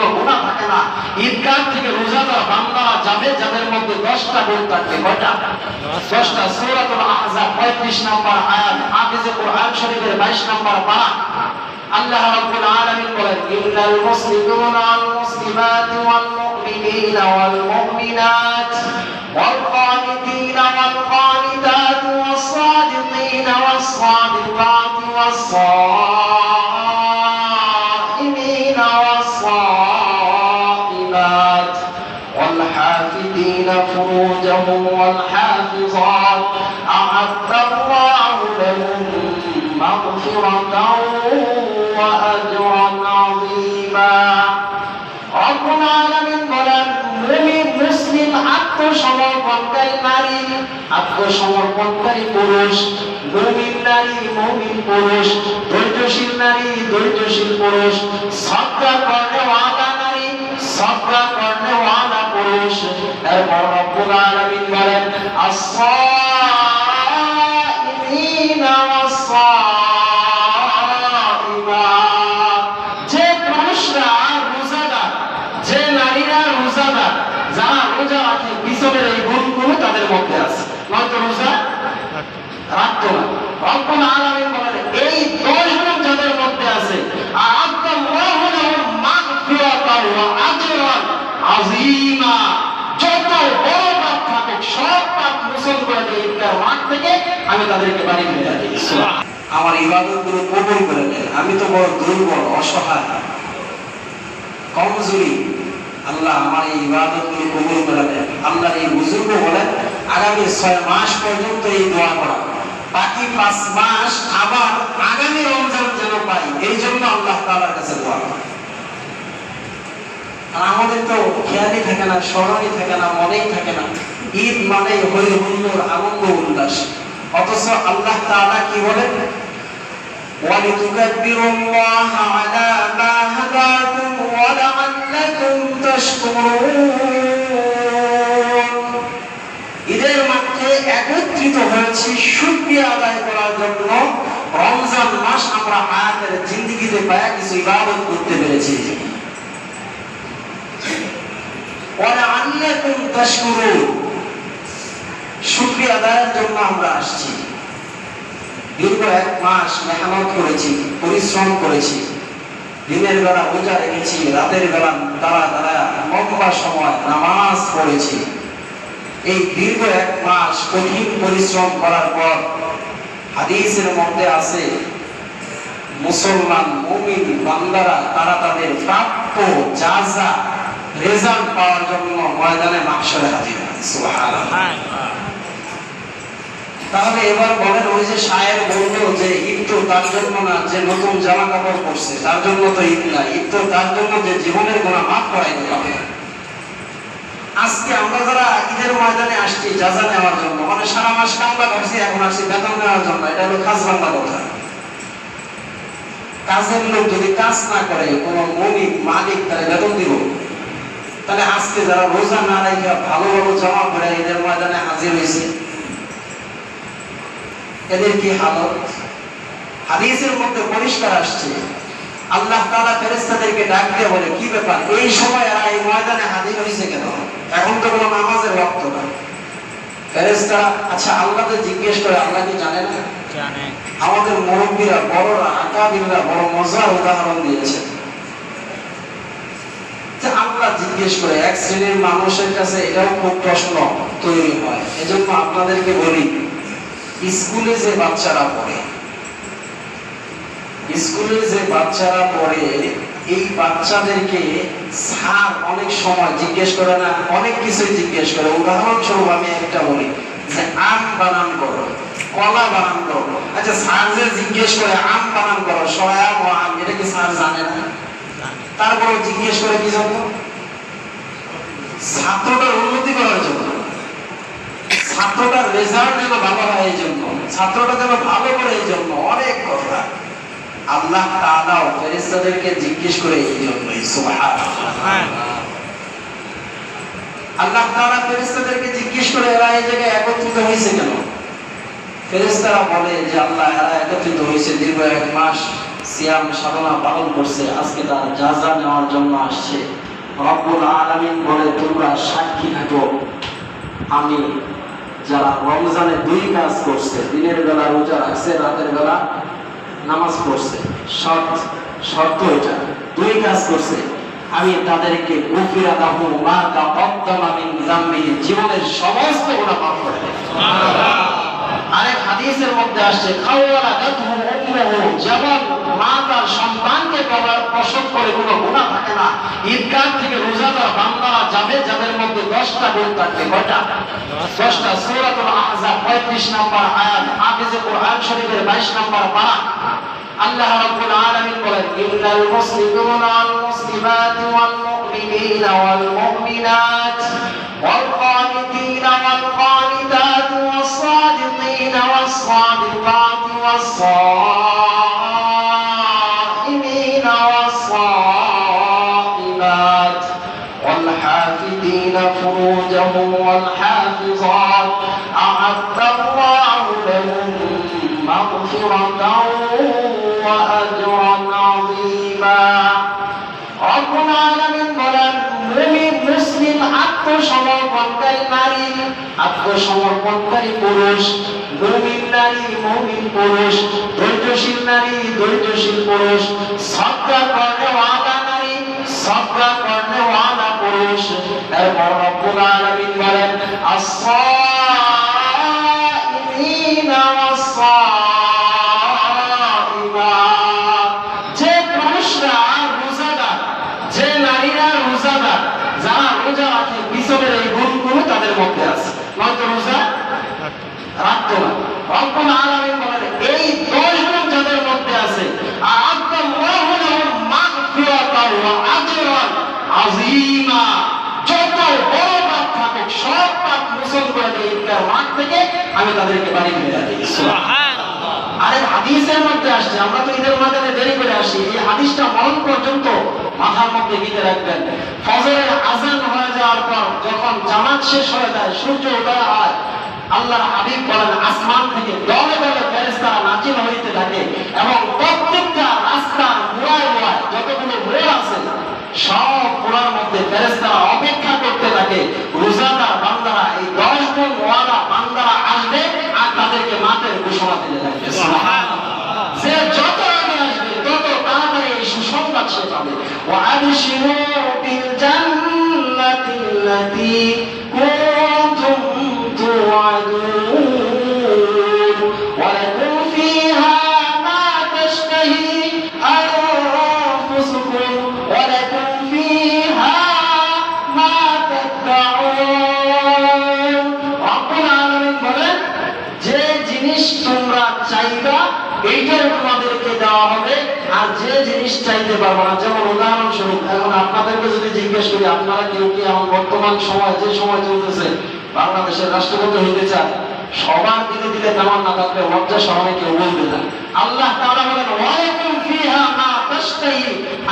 কোনো গুনাহ থাকে না। ঈদগাহ থেকে রোজাদার বান্দারা যাবে যাদের মধ্যে 10টা গুণ থাকবে। কয়টা? 10টা। সূরাতুল আহজাব 35 নম্বর আয়াত, হাফিজে কোরআন শরীফের 22 নম্বর পারা। আল্লাহ রাব্বুল আলামিন বলেন, ইন্নাল মুসলিমিনা ওয়াল মুসলিমাতি ওয়াল মুমিনিনা ওয়াল মুমিনাত ওয়াল কানিতিনা ওয়াল কানিতাত ওয়াস সাদিকিনা ওয়াস সাদিকাত ওয়াস সাইমিনা ওয়াস সাইমাত ওয়াল হাফিদিনা ফুরুজাহুম ওয়াল হাফিজাত আ'আদ্দাল্লাহু লাহুম মাগফিরাতাও ওয়া আজরান আযীমা। রব্বুল আলামিন বলেন, মুমিন মুসলিম আত্মসমর্পণকারী নারী, আত্মসমর্পণকারী পুরুষ, মুমিন নারী, মুমিন পুরুষ, ধৈর্যশীল নারী, ধৈর্যশীল পুরুষ, সদকা করনেওয়ালা নারী, সদকা করনেওয়ালা পুরুষ। এরপর রব্বুল আলামিন বলেন, আস-সাইমিনা ওয়াস-সাইমাত, যে পুরুষরা রোজাদার, যে নারীরা রোজাদার, যারা রোজা রাখে, পিছনের এই গুণগুলো তাদের মধ্যে আছে, নয়তো রোজা রাখতো না। রব্বুল আলামিন বলেন, এই 10 গুণ যাদের মধ্যে আছে, আ'আদ্দাল্লাহু লাহুম মাগফিরাতাও ওয়া আজরান আযীমা, যত বড় পাপ থাকুক সব পাপ মোচন করে দিয়ে ঈদগাহ মাঠ থেকে আমি তাদেরকে বাড়ি ফিরে রাখি। আমার ইবাদতগুলো কবুল করে নেন। আমি তো বড় দুর্বল, অসহায়, কমজোরি। আল্লাহ আমার এই ইবাদতগুলো কবুল করে নেন। আল্লাহর এই বুজুর্গ বলেন, আগামী 6 মাস পর্যন্ত এই দোয়া করা, বাকি 5 মাস আবার আগামী রমজান যেন পাই, এই জন্য আল্লাহ তাআলার কাছে দোয়া করা। আর আমাদের তো খেয়ালই থাকে না, স্মরণই থাকে না, মনেই থাকে না। ঈদ মানে হই হুল্লোড়, আনন্দ উল্লাস। অথচ আল্লাহ তাআলা কি বলেন, ওয়ালিতুকাব্বিরুল্লাহা আলা মা হাদাকুম ওয়া লাআল্লাকুম তাশকুরুন। ঈদের মাঠে একত্রিত হয়েছি শুকরিয়া আদায় করার জন্য। রমজান মাস আমরা হায়াতের জিন্দেগিতে পায়া কিছু ইবাদত করতে পেরেছি। ওয়া লাআল্লাকুম তাশকুরুন, শুকরিয়া আদায়ের জন্য আমরা আসছি। দীর্ঘ 1 মাস মেহনত করেছি, পরিশ্রম করেছি, দিনের বেলা রোজা রেখেছি, রাতের বেলা দাঁড়া দাঁড়া লম্বা সময় নামাজ পড়েছি। এই দীর্ঘ 1 মাস কঠিন পরিশ্রম করার পর হাদিসের মধ্যে আছে, মুসলমান মুমিন বান্দারা তারা তাদের প্রাপ্য জাযা রেজাল্ট পাওয়ার জন্য ময়দানে মাহশরে হাজির হয়। সুবহানাল্লাহ। তাহলে এবার বলেন, ওই যে শায়ের বলল যে ঈদ তো তার জন্য না যে নতুন জামা কাপড় পরছে, তার জন্য তো ঈদ না, ঈদ তো তার জন্য যে জীবনের গুনাহ মাফ করাই দিতে হবে। আজকে আমরা যারা ঈদের ময়দানে আসছি জাযা নেওয়ার জন্য, মানে সারা মাস কামলা করছি, এখন আসছি বেতন নেওয়ার জন্য, এটা হলো খাস বাংলা কথা। কাজের লোক যদি কাজ না করে, কোন মুমিন মালিক তাহলে বেতন দিব? তাহলে আজকে যারা রোজা না রেখে ভালো ভালো জামা পরে ঈদের ময়দানে হাজির হয়েছে, এদের কি হালত? হাদিসের মধ্যে পরিষ্কার আসছে, আল্লাহ তাআলা ফেরেশতাদেরকে ডাক দিয়ে বলে, কি ব্যাপার এই সময় এরা এই ময়দানে হাজির হয়েছে কেন? এখন তো কোনো নামাজের ওয়াক্ত না। ফেরেশতারা, আচ্ছা আল্লাহকে জিজ্ঞেস করে, আল্লাহ কি জানে না? জানে। আমাদের মুরব্বীরা, বড়রা, আকাবিররা বড় মজার উদাহরণ দিয়েছে। আল্লাহ জিজ্ঞেস করে, এক শ্রেণীর মানুষের কাছে এটাও খুব প্রশ্ন তৈরি হয়। এজন্য আপনাদেরকে বলি, স্কুলে যে বাচ্চারা পড়ে, স্কুলে যে বাচ্চারা পড়ে, এই বাচ্চাদেরকে স্যার অনেক সময় জিজ্ঞেস করে না, অনেক কিছুই জিজ্ঞেস করে। উদাহরণস্বরূপ আমি একটা বলি, যে আম বানান করো, কলা বানান করো। আচ্ছা স্যার যে জিজ্ঞেস করে আম বানান করো, সয়াম ও আম, এটা কি স্যার জানে না? তারপরে জিজ্ঞেস করে কি জন্য? ছাত্রটার উন্নতি করার জন্য, ছাত্রটার রেজাল্ট যেন ভালো হয় এই জন্য, ছাত্রটা যেন ভালো করে এই জন্য, অনেক কথা। আল্লাহ তাআলাও ফেরেশতাদেরকে জিজ্ঞেস করে এই জন্যই। সুবহানাল্লাহ। আল্লাহ তাআলা ফেরেশতাদেরকে জিজ্ঞেস করে, এরা এই জায়গায় একত্রিত হয়েছে কেন? ফেরেশতারা বলে যে আল্লাহ, এরা একত্রিত হয়েছে দীর্ঘ 1 মাস সিয়াম সাধনা পালন করছে, আজকে তার জাযা নেওয়ার জন্য আসছে। রব্বুল আলামিন বলে, তোমরা সাক্ষী থাকো, আমি যারা রমজানে 2 কাজ করছে, দিনের বেলা রোজা রাখছে, রাতের বেলা নামাজ পড়ছে, শর্ত এটা, 2 কাজ করছে, আমি তাদেরকে গুফিরা লাহু মা তাকদ্দামা মিন যামবিহি, জীবনের সমস্ত গুনাহ মাফ করে দেব। সুবহানাল্লাহ। আরেক হাদিসের মধ্যে আসছে, খাওয়ালাদাতহু উম্মুহু, যেমন মা তার সন্তানকে প্রসব করে কোনো গুনাহ থাকে না, ঈদগাহ থেকে রোজাদার বান্দারা যাবে, যাদের মধ্যে 10টা গুণ থাকবে। কয়টা? 10টা। সূরাতুল আহজাব 35 নম্বর আয়াত, হাফিজে কোরআন শরীফের 22 নম্বর পারা। আল্লাহ রাব্বুল আলামিন বলেন, ইন্নাল মুসলিমিনা ওয়াল মুসলিমাত ওয়াল মুমিনিনা ওয়াল মুমিনাত ওয়াল কানিতিনা ওয়াল কানিতাত ওয়াস সাদিকিনা ওয়াস সাদিকাত ওয়াস সাইমিনা ওয়াস সাইমাত ওয়াল হাফিদিনা ফুরুজাহুম ওয়াল হাফিজাত আ'আদ্দাল্লাহু লাহুম মাগফিরাতাও ওয়া আজরান আযীমা। রব্বুল আলামিন বলেন, মুমিন মুসলিম আত্মসমর্পণকারী নারী, আত্মসমর্পণকারী পুরুষ, মুমিন নারী, মুমিন পুরুষ, ধৈর্যশীল নারী, ধৈর্যশীল পুরুষ, সদকা করনেওয়ালা নারী, সদকা করনেওয়ালা পুরুষ। এরপর রব্বুল আলামিন বলেন, আস-সাইমিনা ওয়াস-সাইমাত, যে পুরুষরা রোজাদার, যে নারীরা রোজাদার, যারা রোজা রাখে, পিছনের এই গুণগুলো তাদের মধ্যে আছে, নয়তো রোজা রাখতো না। রব্বুল আলামিন বলেন, এই 10 গুণ যাদের মধ্যে আছে, আ'আদ্দাল্লাহু লাহুম মাগফিরাতাও ওয়া আজরান আযীমা, যত বড় পাপ থাকুক সব পাপ মোচন করে দিয়ে ঈদগাহ মাঠ থেকে আমি তাদেরকে বাড়ি ফিরে দিই। সুবহানাল্লাহ। আরে হাদিসের মধ্যে আসছে, আমরা তো ঈদের ময়দানে দেরি করে আসি, এই হাদিসটা মরণ পর্যন্ত মাথার মধ্যে গেঁথে রাখবেন। ফজরের আযান হয়ে যাওয়ার পর যখন জামাত শেষ হয়ে যায়, সূর্য উদয় হয়, আল্লাহর হাবিব বলেন, আসমান থেকে দলে দলে ফেরেশতারা নাজিল হইতে থাকে এবং প্রত্যেকটা রাস্তার মোড়ায় মোড়ায় যতগুলো মোড় আছে সব মোড়ার মধ্যে ফেরেশতারা অপেক্ষা করতে থাকে, রোজাদার বান্দারা, এই 10 গুণ ওয়ালা বান্দারা আসবে আর তাদেরকে মাঠের ঘোষণা দিতে থাকবে। সুবহানাল্লাহ। সে যত আগে আসবে তত তাড়াতাড়ি এই সুসংবাদ সে পাবে। ওয়া আবশিরু বিল জান্নাতিল্লাতী কুনতুম توعدون ولكم فيها ما تشتهي أنفسكم ولكم فيها ما تدعون। রব্বুল আলামিন বলেন, যে জিনিস তোমরা চাইবা এইটাই তোমাদেরকে দেওয়া হবে, আর যে জিনিস চাইতে পারবো না, যেমন উদাহরণস্বরূপ এখন আপনাদেরকে যদি জিজ্ঞেস করি, আপনারা কেউ কি এখন বর্তমান সময় যে সময় চলতেছে বাংলাদেশের রাষ্ট্রপতি হইতে চান, সবার দিকে দিলে তেমন না থাকলে লজ্জা শরমে কেউ বলবে না। আল্লাহ তাআলা বলেন, ওয়ালাকুম ফিহা মা তাশতাহি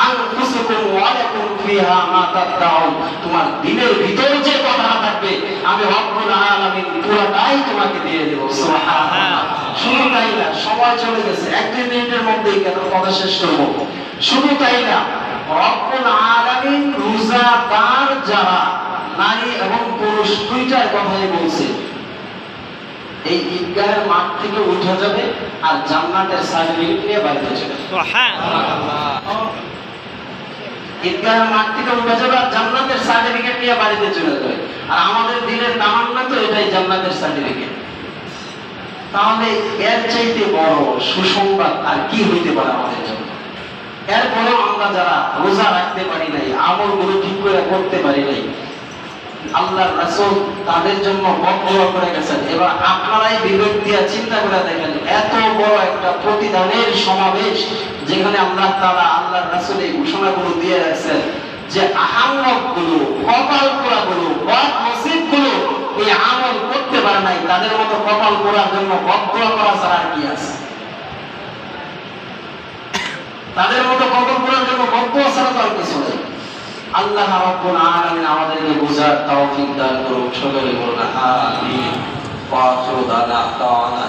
আনফুসুকুম ওয়ালাকুম ফিহা মা তাদউন, তোমার দিলের ভিতর যে কথাটা থাকবে আমি রব্বুল আলামিন পুরোটাই তোমাকে দিয়ে দেব। সুবহানাল্লাহ। শুধু তাই না, সময় চলে গেছে, 1-2 মিনিটের মধ্যেই কেন কথা শেষ করব। শুধু তাই না, রব্বুল আলামিন রোজাদার যারা নারী এবং পুরুষ দুইটার কথাই বলছে, এই ঈদগাহের মাঠ থেকে উঠে যাবে আর জান্নাতের সার্টিফিকেট নিয়ে বাড়িতে চলে যাবে। সুবহানাল্লাহ। ঈদগাহের মাঠ থেকে উঠে যাবে আর জান্নাতের সার্টিফিকেট নিয়ে বাড়িতে চলে যাবে। আর আমাদের দিনের তামান্না তো এটাই, জান্নাতের সার্টিফিকেট। তাহলে এর চাইতে বড় সুসংবাদ আর কি হইতে পারে আমাদের জন্য? এরপরেও আমরা যারা রোজা রাখতে পারি নাই, আমলগুলো ঠিক করে করতে পারি নাই, আল্লাহর রাসূল তাদের জন্য বদদুয়া করে গেছেন। এবার আপনারাই বিবেক দিয়ে চিন্তা করে দেখেন, এত বড় একটা প্রতিদানের সমাবেশ যেখানে আল্লাহ তাআলা আল্লাহর রাসূল এই ঘোষণাগুলো দিয়ে রাখছেন যে আহাম্মকগুলো, কপাল পোড়াগুলো, বদনসিবগুলো এই আমল করতে পারে নাই, তাদের মতো কপাল পোড়ার জন্য বদদুয়া করা ছাড়া আর কি আছে? তাদের মতো কপাল পোড়ার জন্য বদদুয়া ছাড়া তো আর কিছু নেই। আল্লাহ রাব্বুল আলামিন আমাদেরকে বুঝার তৌফিক দান করুন। সকলে বলুন আমিন। ওয়া আখিরু দাওয়ানা